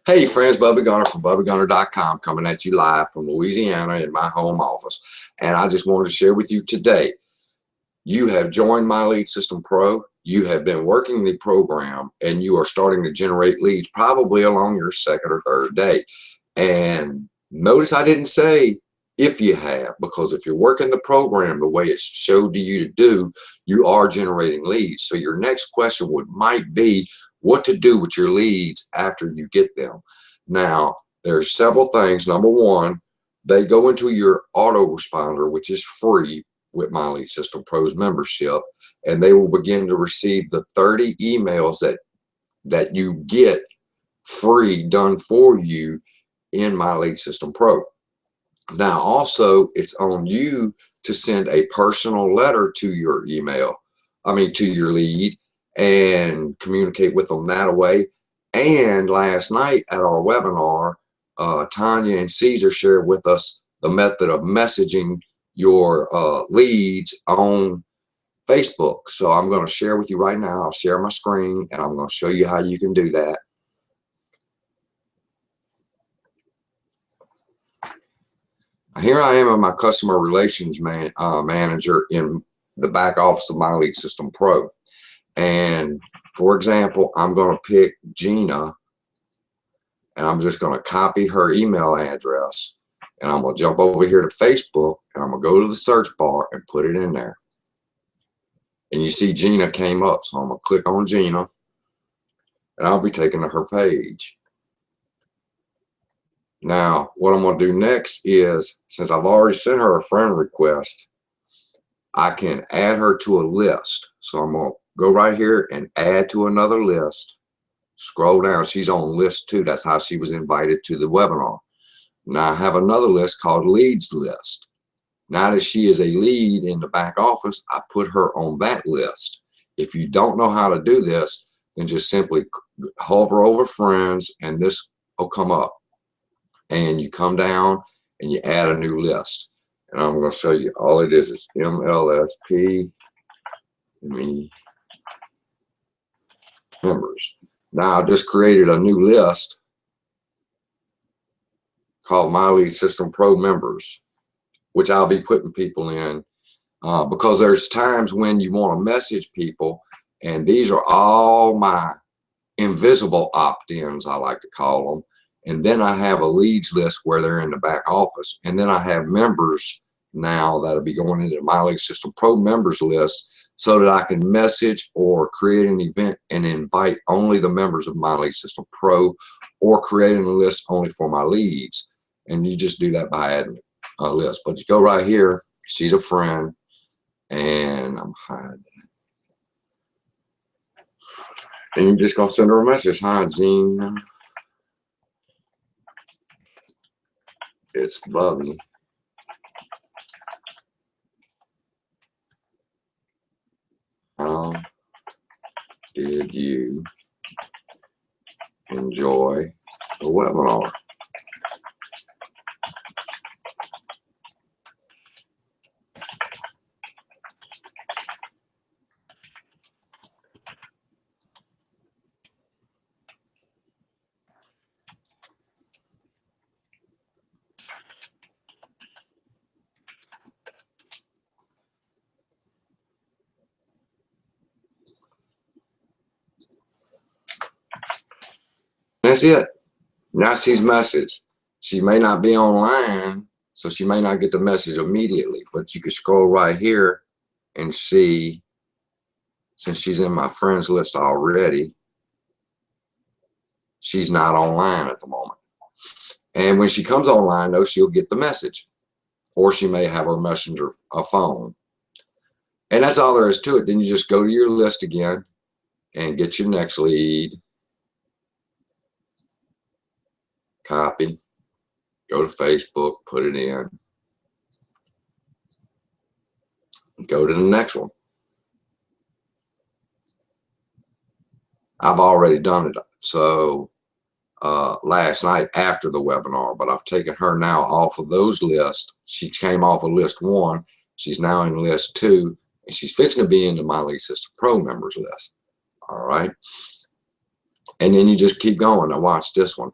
Hey friends, Bubby Gunner from BubbyGunner.com coming at you live from Louisiana in my home office. And I just wanted to share with you today, you have joined My Lead System Pro, you have been working the program, and you are starting to generate leads probably along your second or third day. And notice I didn't say if you have, because if you're working the program the way it showed to you to do, you are generating leads. So your next question might be, what to do with your leads after you get them. Now, there's several things. Number one, they go into your autoresponder, which is free with My Lead System Pro's membership, and they will begin to receive the 30 emails that you get free done for you in My Lead System Pro. Now, also, it's on you to send a personal letter to your to your lead, and communicate with them that way. And last night at our webinar, Tanya and Caesar shared with us the method of messaging your leads on Facebook. So I'm going to share with you right now. I'll share my screen and I'm going to show you how you can do that. Here I am in my customer relations manager in the back office of My Lead System Pro. And for example, I'm going to pick Gina and I'm just going to copy her email address, and I'm going to jump over here to Facebook and I'm going to go to the search bar and put it in there. And you see Gina came up, so I'm going to click on Gina and I'll be taken to her page. Now, what I'm going to do next is, since I've already sent her a friend request, I can add her to a list. So I'm going to go right here and add to another list. Scroll down. She's on list 2. That's how she was invited to the webinar. Now I have another list called leads list. Now that she is a lead in the back office, I put her on that list. If you don't know how to do this, then just simply hover over friends and this will come up. And you come down and you add a new list. And I'm going to show you. All it is MLSP members. Now I just created a new list called My Lead System Pro members, which I'll be putting people in because there's times when you want to message people, and these are all my invisible opt-ins, I like to call them. And then I have a leads list where they're in the back office, and then I have members now that'll be going into My Lead System Pro members list, so that I can message or create an event and invite only the members of My Lead System Pro, or creating a list only for my leads. And you just do that by adding a list. But you go right here, she's a friend, and I'm hiding. And you're just going to send her a message. Hi, Gina. It's Bubby. How did you enjoy the webinar? That's it. Now she's messaged. She may not be online, so she may not get the message immediately, but you can scroll right here and see, since she's in my friends list already, she's not online at the moment. And when she comes online, though, she'll get the message, or she may have her messenger, a phone. And that's all there is to it. Then you just go to your list again and get your next lead. Copy, go to Facebook, put it in, go to the next one. I've already done it. So last night after the webinar, but I've taken her now off of those lists. She came off of list 1. She's now in list 2, and she's fixing to be in the My Lead System Pro members list. All right. And then you just keep going. Now watch this one.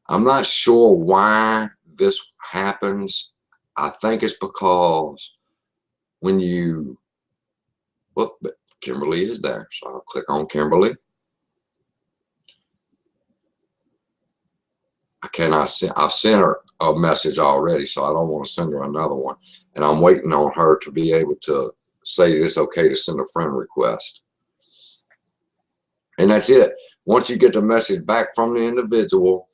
I'm not sure why this happens. I think it's because when you, well, but Kimberly is there, so I'll click on Kimberly. I've sent her a message already, so I don't want to send her another one. And I'm waiting on her to be able to say it's okay to send a friend request. And that's it. Once you get the message back from the individual,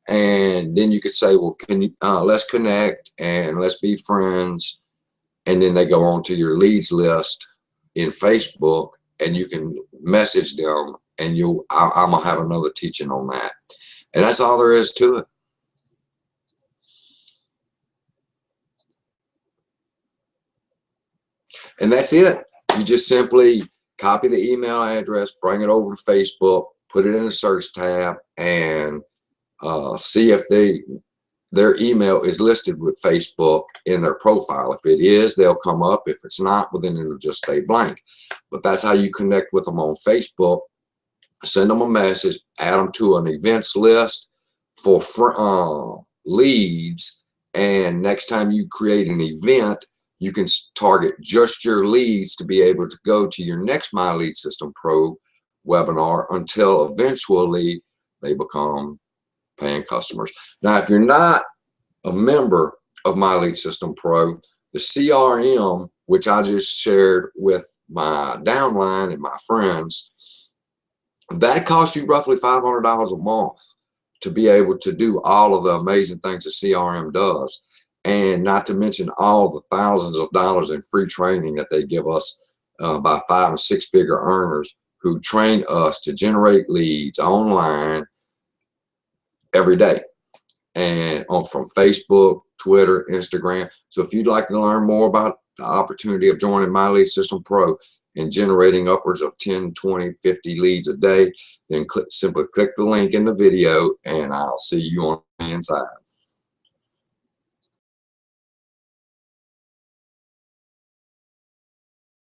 and then you could say, well, can you let's connect and let's be friends. And then they go on to your leads list in Facebook, and you can message them, and I'm gonna have another teaching on that. And that's all there is to it. And that's it. You just simply copy the email address, bring it over to Facebook, put it in the search tab, and see if their email is listed with Facebook in their profile. If it is, they'll come up. If it's not, well, then it'll just stay blank. But that's how you connect with them on Facebook. Send them a message, add them to an events list for leads, and next time you create an event, you can target just your leads to be able to go to your next My Lead System Pro webinar until eventually they become paying customers. Now, if you're not a member of My Lead System Pro, the CRM, which I just shared with my downline and my friends, that costs you roughly $500 a month to be able to do all of the amazing things the CRM does. And not to mention all the thousands of dollars in free training that they give us by 5- and 6-figure earners who train us to generate leads online every day, and from Facebook, Twitter, Instagram. So if you'd like to learn more about the opportunity of joining My Lead System Pro and generating upwards of 10, 20, 50 leads a day, then simply click the link in the video, and I'll see you on the inside.